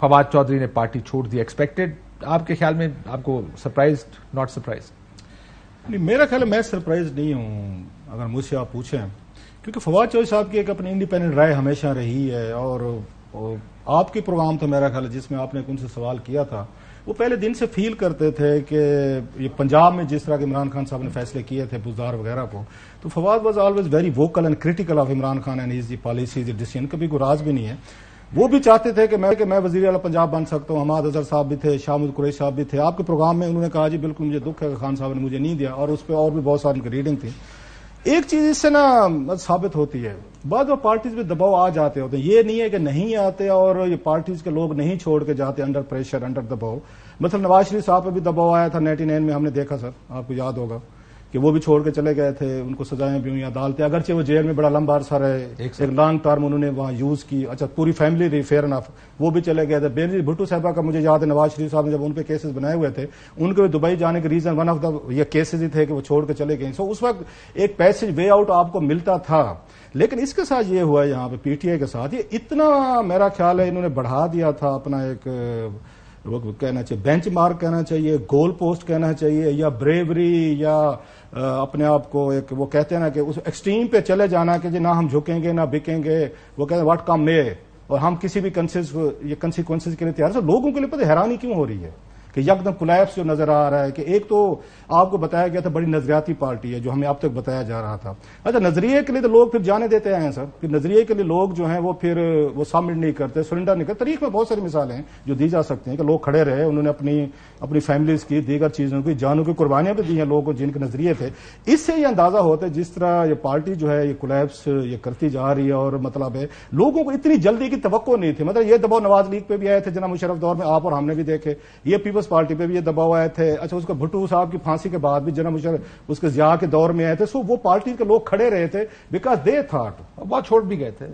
فواد چودھری نے پارٹی چھوڑ the expected? آپ کے خیال میں آپ کو سرپرائزڈ ناٹ سرپرائزڈ؟ نہیں، میرا خیال ہے میں سرپرائز نہیں ہوں اگر مجھ سے آپ پوچھیں، کیونکہ فواد چودھری صاحب کی ایک اپنی انڈیپینڈنٹ رائے ہمیشہ رہی ہے، اور آپ کی پروگرام تھا میرا خیال ہے جس میں آپ نے ان سے سوال کیا تھا، وہ پہلے دن سے فیل کرتے تھے کہ یہ پنجاب میں جس طرح کے عمران خان صاحب نے فیصلے کیے تھے بزدار وغیرہ کو، تو Fawad was always very vocal and critical of Imran Khan and his policies decision, کبھی کوئی راز بھی نہیں ہے۔ وہ بھی چاہتے تھے کہ میں وزیر اعلیٰ پنجاب بن سکتا ہوں، حماد اظہر صاحب بھی تھے، شاہ محمود قریشی صاحب بھی تھے۔ آپ کے پروگرام میں انہوں نے کہا جی بالکل مجھے دکھ ہے کہ خان صاحب نے مجھے نہیں دیا، اور اس پہ اور بھی بہت ساری ریڈنگ تھی۔ ایک چیز اس سے نا ثابت ہوتی ہے، بعض وہ پارٹیز میں دباؤ آ جاتے ہوتے ہیں، یہ نہیں ہے کہ نہیں آتے اور یہ پارٹیز کے لوگ نہیں چھوڑ کے جاتے انڈر پریشر، انڈر دباؤ۔ مثلا نواز شریف صاحب پہ بھی دباؤ آیا تھا 99 میں، ہم نے دیکھا سر، آپ کو یاد ہوگا کہ وہ بھی چھوڑ کے چلے گئے تھے، ان کو سزائیں بھی ہوئی عدالتیں، اگرچہ وہ جیل میں بڑا لمبا عرصہ رہے، ایک لانگ ٹرم انہوں نے وہاں یوز کی، اچھا پوری فیملی رہی، فیئر انف، وہ بھی چلے گئے تھے۔ بینظیر بھٹو صاحبہ کا مجھے یاد ہے نواز شریف صاحب نے جب ان پہ کیسز بنائے ہوئے تھے، ان کے دبئی جانے کے ریزن ون آف دا یہ کیسز ہی تھے کہ وہ چھوڑ کے چلے گئے۔ سو اس وقت ایک پیسج وے آؤٹ آپ کو ملتا تھا، لیکن اس کے ساتھ یہ ہوا ہے یہاں پہ پی ٹی آئی کے ساتھ، یہ اتنا میرا خیال ہے انہوں نے بڑھا دیا تھا اپنا ایک وہ کہنا چاہیے بینچ مارک کہنا چاہیے، گول پوسٹ کہنا چاہیے، یا بریوری، یا اپنے آپ کو ایک وہ کہتے ہیں نا کہ اس ایکسٹریم پہ چلے جانا کہ جی نہ ہم جھکیں گے نہ بکیں گے، وہ کہتے ہیں واٹ کم مے، اور ہم کسی بھی کنسیکوینسز کے لیے تیار ہیں۔ لوگوں کے لیے پتہ حیرانی کیوں ہو رہی ہے کہ یکدم کولیپس جو نظر آ رہا ہے، کہ ایک تو آپ کو بتایا گیا تھا بڑی نظریاتی پارٹی ہے جو ہمیں اب تک بتایا جا رہا تھا، اچھا نظریے کے لیے تو لوگ پھر جانے دیتے آئے ہیں سر، پھر نظریے کے لیے لوگ جو ہیں وہ پھر وہ سبمٹ نہیں کرتے، سرنڈر نہیں کرتے۔ تاریخ میں بہت ساری مثالیں ہیں جو دی جا سکتی ہیں کہ لوگ کھڑے رہے، انہوں نے اپنی فیملیز کی، دیگر چیزوں کی، جانوں کی قربانیاں بھی دی ہیں لوگوں کو جن کے نظریے تھے۔ اس سے یہ اندازہ ہوتا ہے جس طرح یہ پارٹی جو ہے یہ کولیپس یہ کرتی جا رہی ہے، اور مطلب ہے لوگوں کو اتنی جلدی کی توقع نہیں تھی۔ مطلب یہ دباؤ نواز لیگ پہ بھی آئے تھے جناب مشرف دور میں، آپ اور ہم نے بھی دیکھے، یہ پیپلز پارٹی پہ بھی یہ دباؤ آئے تھے، اچھا اس کو بھٹو صاحب کی پھانسی کے بعد بھی جناب مشرف اس کے ضیاء کے دور میں آئے تھے۔ سو وہ پارٹی کے لوگ کھڑے رہے تھے بیکاز دے تھاٹ، بہت چھوڑ بھی گئے تھے،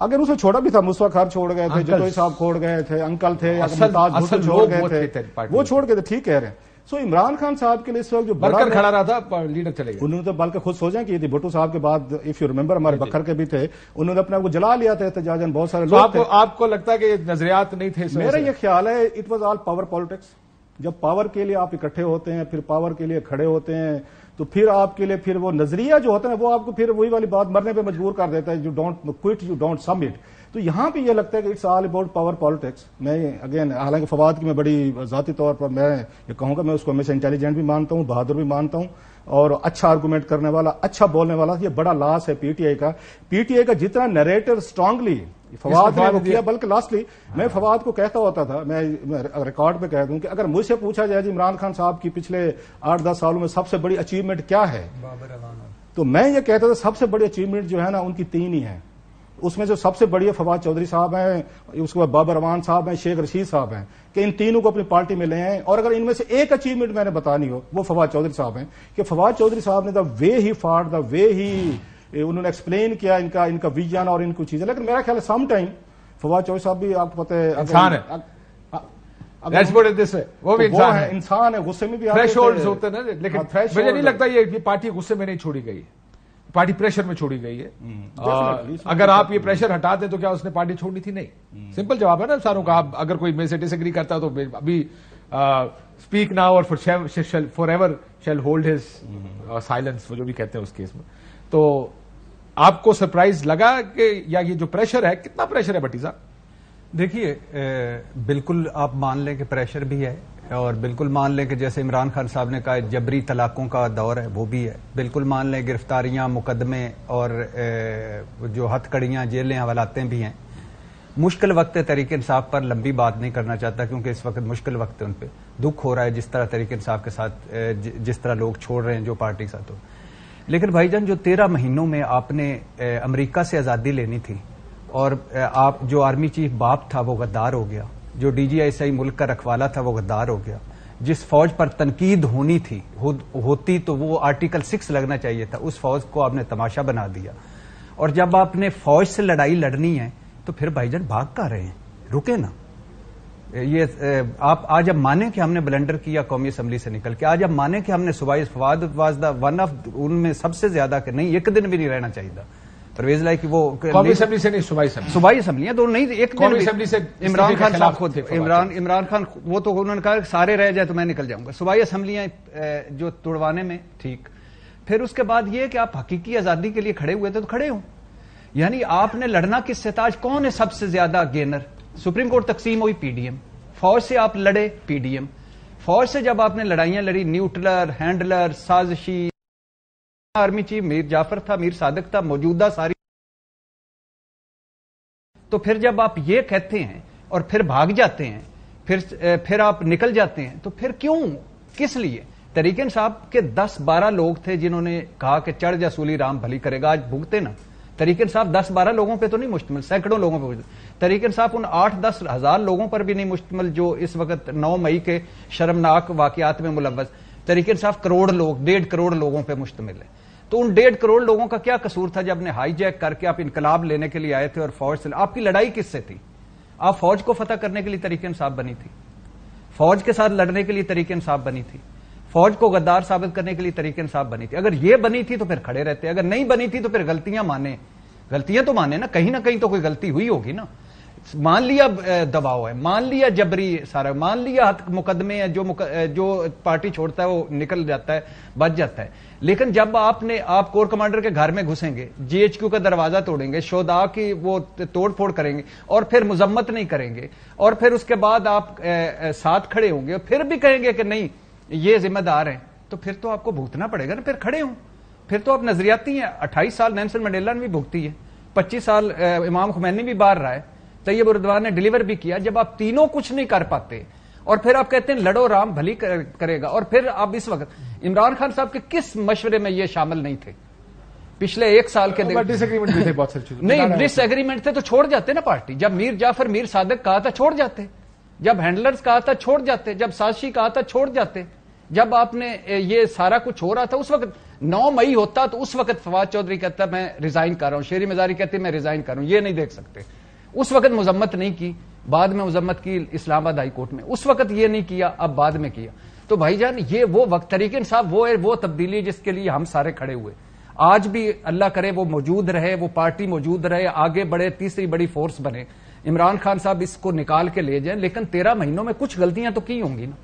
اگر اسے چھوڑا بھی تھا، مصطفیٰ خان چھوڑ گئے تھے، جتوئی صاحب چھوڑ گئے تھے، انکل تھے، ممتاز بھٹو چھوڑ گئے تھے، وہ چھوڑ گئے تھے، ٹھیک کہہ رہے ہیں۔ سو عمران خان صاحب کے لیے اس وقت جو بکر کھڑا رہا تھا، لیڈر چلے گئے، انہوں نے تو بلکہ خود سوچیں کہ یہ بھٹو صاحب کے بعد اف یو ریمبر ہمارے بکر کے بھی تھے، انہوں نے اپنے آپ کو جلا لیا تھا احتجاجاً، بہت سارے لوگ تھے۔ آپ کو لگتا ہے کہ نظریات نہیں تھے؟ میرا یہ خیال ہے it was all power politics. جب پاور کے لیے آپ اکٹھے ہوتے ہیں، پھر پاور کے لیے کھڑے ہوتے ہیں، تو پھر آپ کے لیے پھر وہ نظریہ جو ہوتا ہے وہ آپ کو پھر وہی والی بات مرنے پہ مجبور کر دیتا ہے، you don't quit, you don't submit. تو یہاں پہ یہ لگتا ہے کہ it's all about power politics. میں اگین حالانکہ فواد کی میں بڑی ذاتی طور پر میں یہ کہوں گا، میں اس کو ہمیشہ انٹیلیجنٹ بھی مانتا ہوں، بہادر بھی مانتا ہوں، اور اچھا آرگومنٹ کرنے والا، اچھا بولنے والا۔ یہ بڑا لاس ہے پی ٹی آئی کا، پی ٹی آئی کا جتنا نیریٹر اسٹرانگلی فواد نے وہ کیا، بلکہ لاسٹلی میں فواد کو کہتا ہوتا تھا، میں ریکارڈ پہ کہہ دوں کہ اگر مجھ سے پوچھا جائے جی عمران خان صاحب کی پچھلے 8-10 سالوں میں سب سے بڑی اچیومنٹ کیا ہے، تو میں یہ کہتا تھا سب سے بڑی اچیومنٹ جو ہے نا ان کی 3 ہی ہیں۔ اس میں جو سب سے بڑی ہے فواد چودھری صاحب ہیں، اس کے بعد بابر امان صاحب ہیں، شیخ رشید صاحب ہیں، کہ ان تینوں کو اپنی پارٹی میں لے آئیں۔ اور اگر ان میں سے ایک اچیومنٹ میں نے بتانی ہو وہ فواد چودھری صاحب ہیں، کہ فواد چودھری صاحب نے دا وے ہی فاٹ، دا وے ہی انہوں نے ایکسپلین کیا ان کا ویژن اور ان کو چیزیں۔ لیکن میرا خیال ہے سم ٹائم فواد چودھری صاحب بھی آپ کو پتہ ہے انسان ہے، وہ بھی انسان ہے، غصے میں بھی تھریش ہولڈز ہوتے ہیں نا، لیکن مجھے نہیں لگتا یہ پارٹی غصے میں نہیں چھوڑی گئی، پارٹی پریشر میں چھوڑی گئی ہے۔ اگر آپ یہ پریشر ہٹا دیں تو کیا اس نے پارٹی چھوڑنی تھی؟ نہیں، سمپل جواب ہے نا ساروں کا۔ اگر کوئی میرے سے ڈس ایگری کرتا ہے تو ابھی اسپیک ناؤ اور for ever shell hold his silence, وہ جو بھی کہتے ہیں اس کیس میں۔ تو آپ کو سرپرائز لگا کہ یا یہ جو پریشر ہے، کتنا پریشر ہے بھٹی صاحب؟ دیکھیے بالکل آپ مان لیں کہ پریشر بھی ہے، اور بالکل مان لیں کہ جیسے عمران خان صاحب نے کہا جبری طلاقوں کا دور ہے، وہ بھی ہے۔ بالکل مان لیں گرفتاریاں، مقدمے اور جو ہتھ کڑیاں، جیلیں، حوالاتیں بھی ہیں۔ مشکل وقت ہے تحریک انصاف پر، لمبی بات نہیں کرنا چاہتا کیونکہ اس وقت مشکل وقت ہے، ان پہ دکھ ہو رہا ہے جس طرح تحریک انصاف کے ساتھ جس طرح لوگ چھوڑ رہے ہیں جو پارٹی کے ساتھ ہو۔ لیکن بھائی جان جو 13 مہینوں میں آپ نے امریکہ سے آزادی لینی تھی، اور آپ جو آرمی چیف باپ تھا وہ غدار ہو گیا، جو ڈی جی آئی سی ملک کا رکھوالا تھا وہ غدار ہو گیا، جس فوج پر تنقید ہونی تھی ہوتی تو وہ آرٹیکل 6 لگنا چاہیے تھا، اس فوج کو آپ نے تماشا بنا دیا۔ اور جب آپ نے فوج سے لڑائی لڑنی ہے تو پھر بھائی جان بھاگ کہاں رہے ہیں، رکے نا۔ یہ آپ آج اب مانیں کہ ہم نے بلنڈر کیا قومی اسمبلی سے نکل کے، آج اب مانیں کہ ہم نے Fawad was the one of ان میں سب سے زیادہ کہ نہیں ایک دن بھی نہیں رہنا چاہیے تھا، پرویز لائی کی وہ قومی اسمبلی سے نہیں، صوبائی اسمبلیاں دونوں نہیں، ایک قومی اسمبلی سے عمران خان صاحب خود تھے، عمران خان وہ تو انہوں نے کہا سارے رہ جائے تو میں نکل جاؤں گا، صوبائی اسمبلیاں جو توڑوانے میں ٹھیک. پھر اس کے بعد یہ کہ آپ حقیقی آزادی کے لیے کھڑے ہوئے تھے تو کھڑے ہوں. یعنی آپ نے لڑنا کس سے تھا؟ آج کون ہے سب سے زیادہ گینر؟ سپریم کورٹ تقسیم ہوئی پی ڈی ایم، فوج سے آپ لڑے پی ڈی ایم، فوج سے جب آپ نے لڑائیاں لڑی، نیوٹرل، ہینڈلر، سازشی، آرمی چیف میر جعفر تھا، میر صادق تھا، موجودہ ساری. تو پھر جب آپ یہ کہتے ہیں اور پھر بھاگ جاتے ہیں، پھر آپ نکل جاتے ہیں، تو پھر کیوں، کس لیے؟ تحریک انصاف کے 10-12 لوگ تھے جنہوں نے کہا کہ چڑھ جا سولی رام بھلی کرے گا، آج بھگتے نا. تحریک انصاف 10-12 لوگوں پہ تو نہیں مشتمل، سینکڑوں لوگوں پہ مشتمل. تحریک انصاف ان 8-10 ہزار لوگوں پر بھی نہیں مشتمل جو اس وقت 9 مئی کے شرمناک واقعات میں ملوث. تحریک انصاف کروڑ لوگ، 1.5 کروڑ لوگوں پہ مشتمل ہے. تو ان 1.5 کروڑ لوگوں کا کیا قصور تھا جب نے ہائی جیک کر کے آپ انقلاب لینے کے لیے آئے تھے اور فوج سے آپ کی لڑائی کس سے تھی؟ آپ فوج کو فتح کرنے کے لیے تحریک انصاف بنی تھی، فوج کے ساتھ لڑنے کے لیے تحریک انصاف بنی تھی، فوج کو غدار ثابت کرنے کے لیے تحریک انصاف بنی تھی. اگر یہ بنی تھی تو پھر کھڑے رہتے، اگر نہیں بنی تھی تو پھر غلطیاں مانے، غلطیاں تو مانے نا، کہیں نہ کہیں تو کوئی غلطی ہوئی ہوگی نا. مان لیا دباؤ ہے، مان لیا جبری سارا، مان لیا مقدمے ہیں، جو پارٹی چھوڑتا ہے وہ نکل جاتا ہے، بچ جاتا ہے. لیکن جب آپ کور کمانڈر کے گھر میں گھسیں گے، جی ایچ کیو کا دروازہ توڑیں گے، شہداء کی وہ توڑ پھوڑ کریں گے اور پھر مذمت نہیں کریں گے، اور پھر اس کے بعد آپ ساتھ کھڑے ہوں گے اور پھر بھی کہیں گے کہ نہیں یہ ذمہ دار ہیں، تو پھر تو آپ کو بھگتنا پڑے گا نا. پھر کھڑے ہوں، پھر تو آپ نظریاتی ہیں. 28 سال نیلسن منڈیلا نے بھی بھگتی ہے، 25 سال امام خمینی بھی باہر رہا ہے، طیب الرضوان نے ڈیلیور بھی کیا. جب آپ تینوں کچھ نہیں کر پاتے اور پھر آپ کہتے ہیں لڑو رام بھلی کرے گا، اور پھر آپ اس وقت عمران خان صاحب کے کس مشورے میں یہ شامل نہیں تھے پچھلے 1 سال کے ڈس ایگریمنٹ بھی تھے بہت سے چیزیں. نہیں ڈس ایگریمنٹ تھے تو چھوڑ جاتے نا پارٹی. جب میر جعفر میر صادق کہا تھا چھوڑ جاتے، جب ہینڈلرز کہا تھا چھوڑ جاتے، جب سازشی کہا تھا چھوڑ جاتے. جب آپ نے یہ سارا کچھ ہو رہا تھا اس وقت 9 مئی ہوتا تو اس وقت فواد چودھری کہتا میں ریزائن کر رہا ہوں، شیری مزاری کہتے میں ریزائن کر رہا ہوں. یہ نہیں دیکھ سکتے. اس وقت مذمت نہیں کی، بعد میں مذمت کی اسلام آباد ہائی کورٹ میں. اس وقت یہ نہیں کیا، اب بعد میں کیا. تو بھائی جان یہ وہ وقت تحریک انصاف وہ تبدیلی جس کے لیے ہم سارے کھڑے ہوئے. آج بھی اللہ کرے وہ موجود رہے، وہ پارٹی موجود رہے، آگے بڑھے، تیسری بڑی فورس بنے. عمران خان صاحب اس کو نکال کے لے جائیں، لیکن 13 مہینوں میں کچھ غلطیاں تو کی ہوں گی نا.